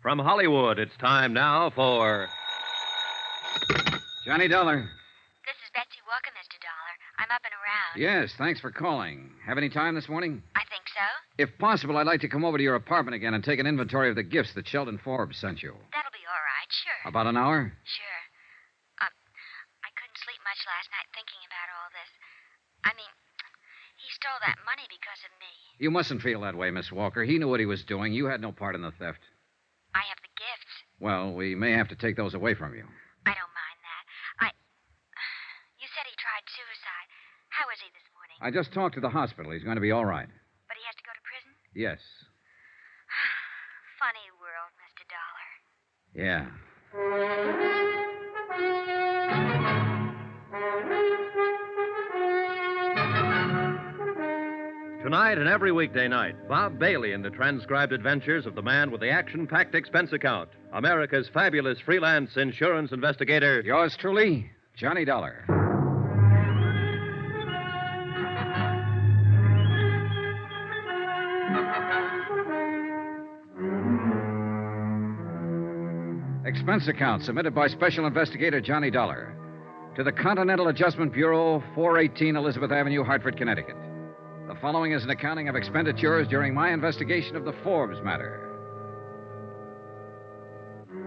From Hollywood, it's time now for Johnny Dollar. This is Betsy Walker, Mr. Dollar. I'm up and around. Yes, thanks for calling. Have any time this morning? I think so. If possible, I'd like to come over to your apartment again and take an inventory of the gifts that Sheldon Forbes sent you. That'll be all right, sure. About an hour? Sure. I couldn't sleep much last night thinking about all this. I mean, he stole that money because of me. You mustn't feel that way, Miss Walker. He knew what he was doing. You had no part in the theft. I have the gifts. Well, we may have to take those away from you. I don't mind that. You said he tried suicide. How is he this morning? I just talked to the hospital. He's going to be all right. But he has to go to prison? Yes. Funny world, Mr. Dollar. Yeah. Tonight and every weekday night, Bob Bailey in the transcribed adventures of the man with the action-packed expense account, America's fabulous freelance insurance investigator. Yours truly, Johnny Dollar. Expense account submitted by Special Investigator Johnny Dollar to the Continental Adjustment Bureau, 418 Elizabeth Avenue, Hartford, Connecticut. The following is an accounting of expenditures during my investigation of the Forbes matter.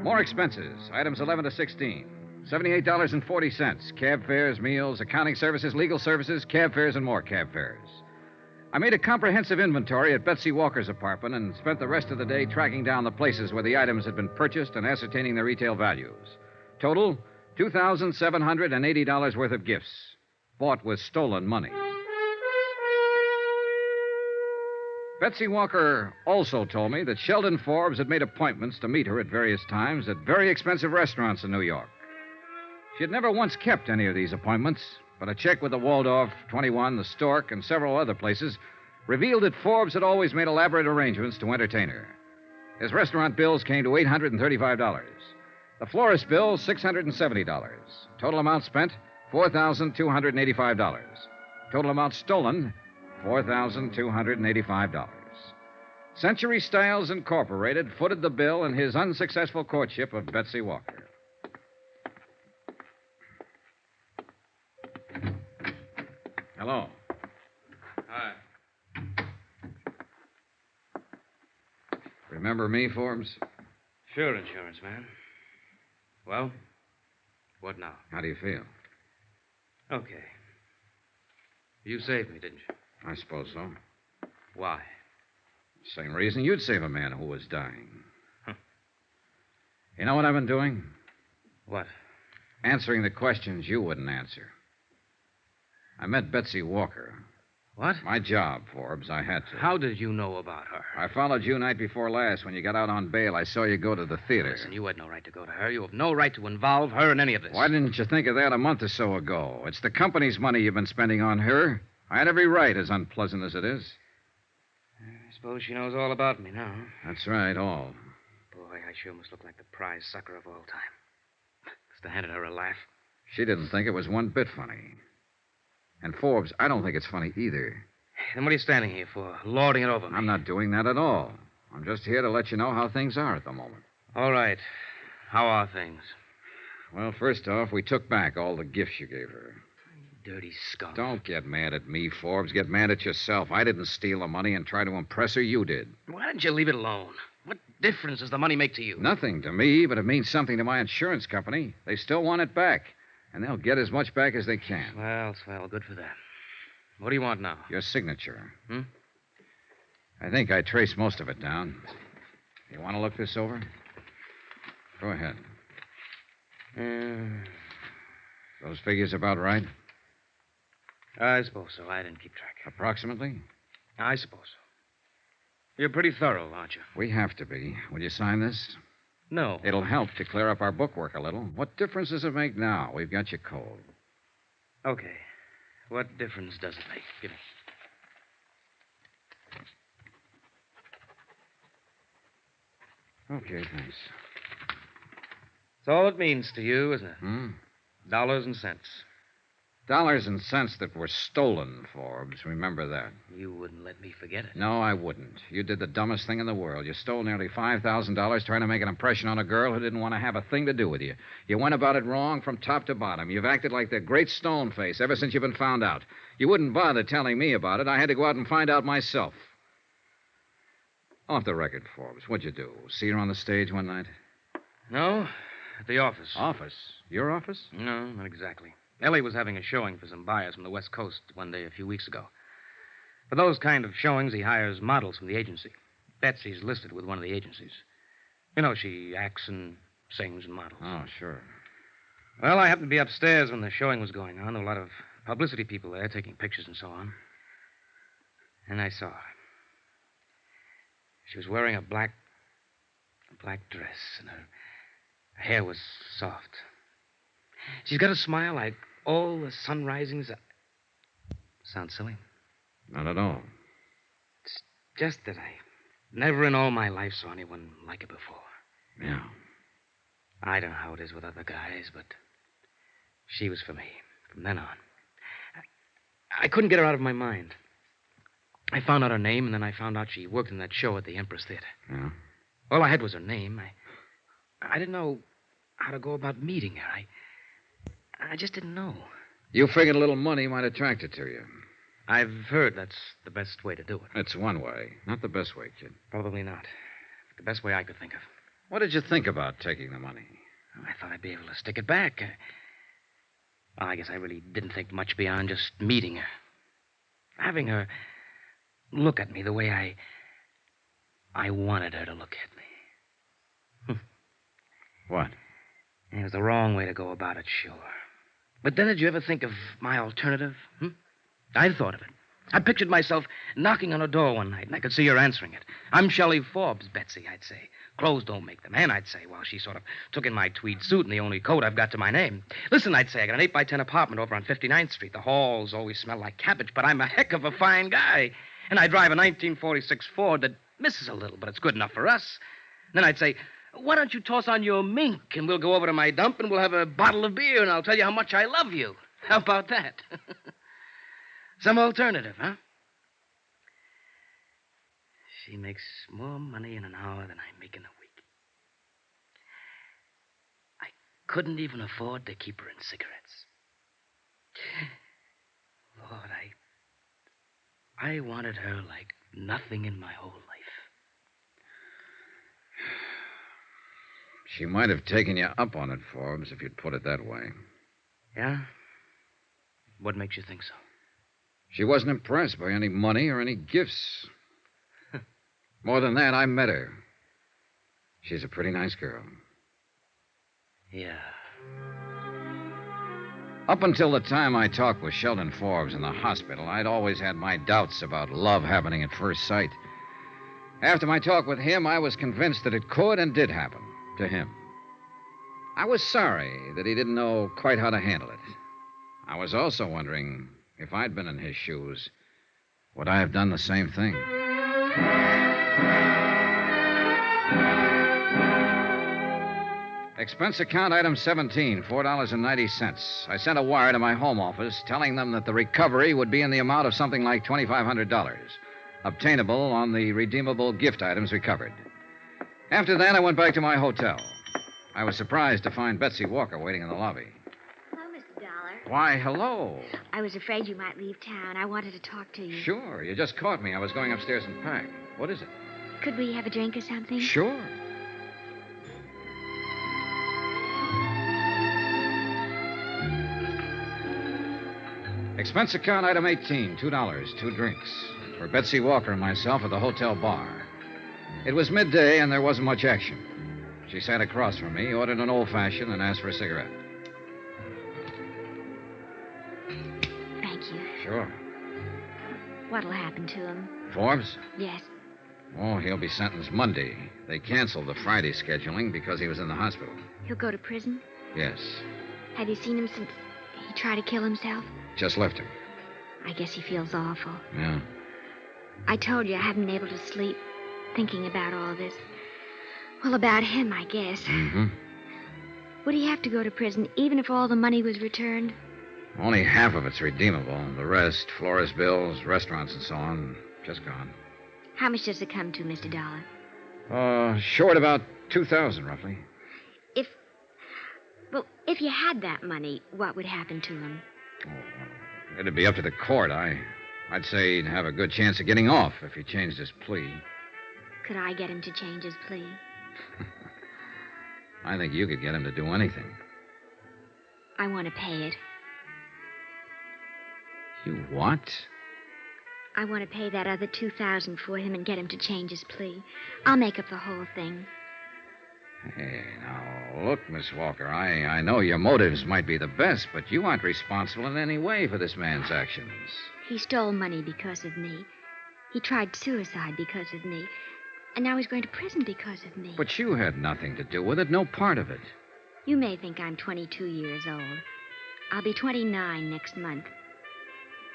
More expenses, items 11 to 16. $78.40. Cab fares, meals, accounting services, legal services, cab fares, and more cab fares. I made a comprehensive inventory at Betsy Walker's apartment and spent the rest of the day tracking down the places where the items had been purchased and ascertaining their retail values. Total, $2,780 worth of gifts, bought with stolen money. Betsy Walker also told me that Sheldon Forbes had made appointments to meet her at various times at very expensive restaurants in New York. She had never once kept any of these appointments, but a check with the Waldorf, 21, the Stork, and several other places revealed that Forbes had always made elaborate arrangements to entertain her. His restaurant bills came to $835. The florist bill, $670. Total amount spent, $4,285. Total amount stolen, $4,285. Century Styles Incorporated footed the bill in his unsuccessful courtship of Betsy Walker. Hello. Hi. Remember me, Forbes? Sure, insurance man. Well, what now? How do you feel? Okay. You saved me, didn't you? I suppose so. Why? Same reason you'd save a man who was dying. Huh. You know what I've been doing? What? Answering the questions you wouldn't answer. I met Betsy Walker. What? My job, Forbes. I had to. How did you know about her? I followed you night before last. When you got out on bail, I saw you go to the theater. Listen, you had no right to go to her. You have no right to involve her in any of this. Why didn't you think of that a month or so ago? It's the company's money you've been spending on her. I had every right, as unpleasant as it is. I suppose she knows all about me now. That's right, all. Boy, I sure must look like the prize sucker of all time. Must have handed her a laugh. She didn't think it was one bit funny. And Forbes, I don't think it's funny either. Then what are you standing here for? Lording it over me? I'm not doing that at all. I'm just here to let you know how things are at the moment. All right. How are things? Well, first off, we took back all the gifts you gave her. Dirty scum. Don't get mad at me, Forbes. Get mad at yourself. I didn't steal the money and try to impress her. You did. Why didn't you leave it alone? What difference does the money make to you? Nothing to me, but it means something to my insurance company. They still want it back, and they'll get as much back as they can. Well, swell. Good for them. What do you want now? Your signature. Hmm? I think I traced most of it down. You want to look this over? Go ahead. Those figures about right? I suppose so. I didn't keep track. Approximately? I suppose so. You're pretty thorough, aren't you? We have to be. Will you sign this? No. It'll help to clear up our bookwork a little. What difference does it make now? We've got you cold. Okay. What difference does it make? Give me. Okay, thanks. That's all it means to you, isn't it? Hmm? Dollars and cents. Dollars and cents that were stolen, Forbes. Remember that. You wouldn't let me forget it. No, I wouldn't. You did the dumbest thing in the world. You stole nearly $5,000 trying to make an impression on a girl who didn't want to have a thing to do with you. You went about it wrong from top to bottom. You've acted like the great stone face ever since you've been found out. You wouldn't bother telling me about it. I had to go out and find out myself. Off the record, Forbes. What'd you do? See her on the stage one night? No, at the office. Office? Your office? No, not exactly. Ellie was having a showing for some buyers from the West Coast one day a few weeks ago. For those kind of showings, he hires models from the agency. Betsy's listed with one of the agencies. You know, she acts and sings and models. Oh, sure. Well, I happened to be upstairs when the showing was going on. There were a lot of publicity people there taking pictures and so on. And I saw her. She was wearing a black dress, and her hair was soft. She's got a smile like all the sun risings. Sounds silly? Not at all. It's just that I never in all my life saw anyone like her before. Yeah. I don't know how it is with other guys, but she was for me from then on. I couldn't get her out of my mind. I found out her name, and then I found out she worked in that show at the Empress Theater. Yeah? All I had was her name. I didn't know how to go about meeting her. I just didn't know. You figured a little money might attract her to you. I've heard that's the best way to do it. It's one way. Not the best way, kid. Probably not. The best way I could think of. What did you think about taking the money? I thought I'd be able to stick it back. I guess I really didn't think much beyond just meeting her. Having her look at me the way I wanted her to look at me. What? It was the wrong way to go about it, sure. But then did you ever think of my alternative? I'd thought of it. I pictured myself knocking on her door one night, and I could see her answering it. "I'm Shelley Forbes, Betsy," I'd say. "Clothes don't make the man," I'd say, while she sort of took in my tweed suit and the only coat I've got to my name. "Listen," I'd say, "I got an 8x10 apartment over on 59th Street. The halls always smell like cabbage, but I'm a heck of a fine guy. And I drive a 1946 Ford that misses a little, but it's good enough for us." And then I'd say, "Why don't you toss on your mink, and we'll go over to my dump, and we'll have a bottle of beer, and I'll tell you how much I love you. How about that?" Some alternative, huh? She makes more money in an hour than I make in a week. I couldn't even afford to keep her in cigarettes. Lord, I wanted her like nothing in my whole life. She might have taken you up on it, Forbes, if you'd put it that way. Yeah? What makes you think so? She wasn't impressed by any money or any gifts. More than that, I met her. She's a pretty nice girl. Yeah. Up until the time I talked with Sheldon Forbes in the hospital, I'd always had my doubts about love happening at first sight. After my talk with him, I was convinced that it could and did happen to him. I was sorry that he didn't know quite how to handle it. I was also wondering, if I'd been in his shoes, would I have done the same thing? Expense account item 17, $4.90. I sent a wire to my home office telling them that the recovery would be in the amount of something like $2,500, obtainable on the redeemable gift items recovered. After that, I went back to my hotel. I was surprised to find Betsy Walker waiting in the lobby. Hello, Mr. Dollar. Why, hello. I was afraid you might leave town. I wanted to talk to you. Sure, you just caught me. I was going upstairs and pack. What is it? Could we have a drink or something? Sure. Expense account item 18, $2, 2 drinks. For Betsy Walker and myself at the hotel bar. It was midday, and there wasn't much action. She sat across from me, ordered an old-fashioned, and asked for a cigarette. Thank you. Sure. What'll happen to him? Forbes? Yes. Oh, he'll be sentenced Monday. They canceled the Friday scheduling because he was in the hospital. He'll go to prison? Yes. Have you seen him since he tried to kill himself? Just left him. I guess he feels awful. Yeah. I told you I haven't been able to sleep thinking about all this. Well, about him, I guess. Mm-hmm. Would he have to go to prison even if all the money was returned? Only half of it's redeemable. The rest, florist bills, restaurants, and so on, just gone. How much does it come to, Mr. Dollar? Short about $2,000, roughly. If you had that money, what would happen to him? Oh, well, it'd be up to the court. I'd say he'd have a good chance of getting off if he changed his plea. Could I get him to change his plea? I think you could get him to do anything. I want to pay it. You what? I want to pay that other $2,000 for him and get him to change his plea. I'll make up the whole thing. Hey, now, look, Miss Walker, I know your motives might be the best, but you aren't responsible in any way for this man's actions. He stole money because of me. He tried suicide because of me. And now he's going to prison because of me. But you had nothing to do with it, no part of it. You may think I'm 22 years old. I'll be 29 next month.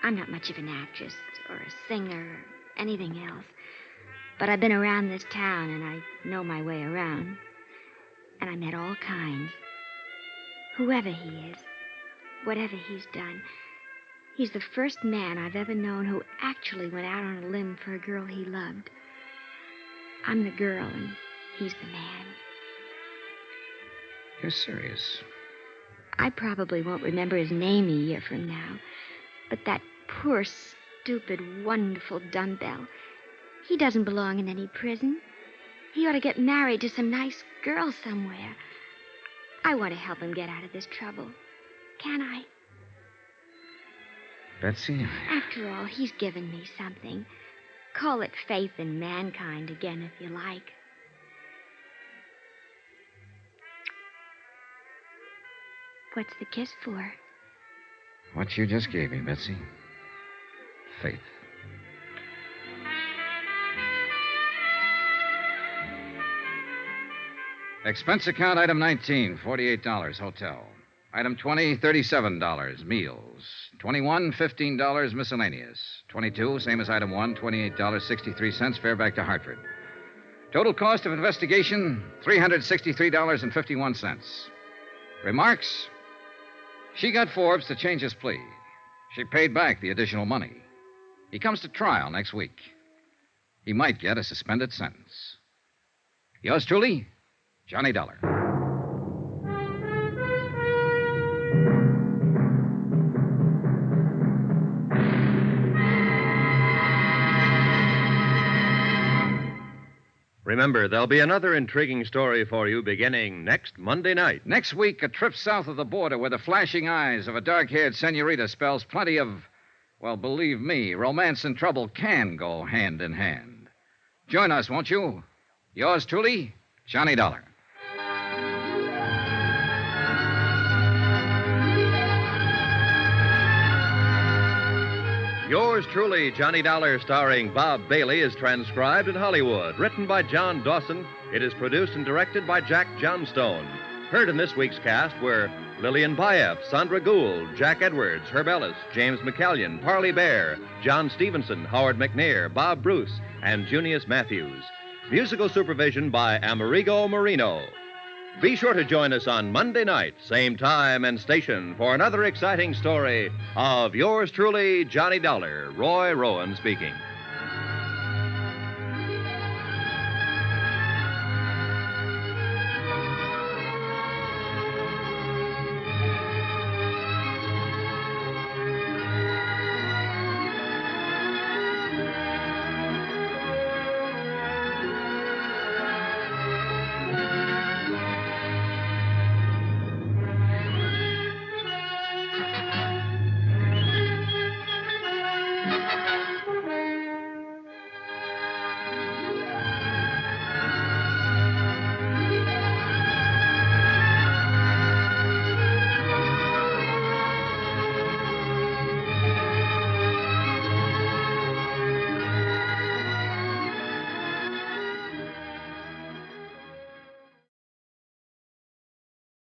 I'm not much of an actress or a singer or anything else. But I've been around this town and I know my way around. And I met all kinds. Whoever he is, whatever he's done, he's the first man I've ever known who actually went out on a limb for a girl he loved. I'm the girl and he's the man. You're serious? I probably won't remember his name a year from now. But that poor, stupid, wonderful dumbbell, he doesn't belong in any prison. He ought to get married to some nice girl somewhere. I want to help him get out of this trouble. Can I? Betsy? After all, he's given me something. Call it faith in mankind again, if you like. What's the kiss for? What you just gave me, Betsy. Faith. Expense account item 19, $48, hotel. Item 20, $37, meals. 21, $15, miscellaneous. 22, same as item 1, $28.63, fare back to Hartford. Total cost of investigation, $363.51. Remarks? She got Forbes to change his plea. She paid back the additional money. He comes to trial next week. He might get a suspended sentence. Yours truly, Johnny Dollar. Remember, there'll be another intriguing story for you beginning next Monday night. Next week, a trip south of the border where the flashing eyes of a dark-haired senorita spells plenty of, well, believe me, romance and trouble can go hand in hand. Join us, won't you? Yours truly, Johnny Dollar. Yours truly, Johnny Dollar, starring Bob Bailey, is transcribed in Hollywood. Written by John Dawson, it is produced and directed by Jack Johnstone. Heard in this week's cast were Lillian Baeff, Sandra Gould, Jack Edwards, Herb Ellis, James McCallion, Parley Bear, John Stevenson, Howard McNair, Bob Bruce, and Junius Matthews. Musical supervision by Amerigo Marino. Be sure to join us on Monday night, same time and station, for another exciting story of yours truly, Johnny Dollar. Roy Rowan speaking.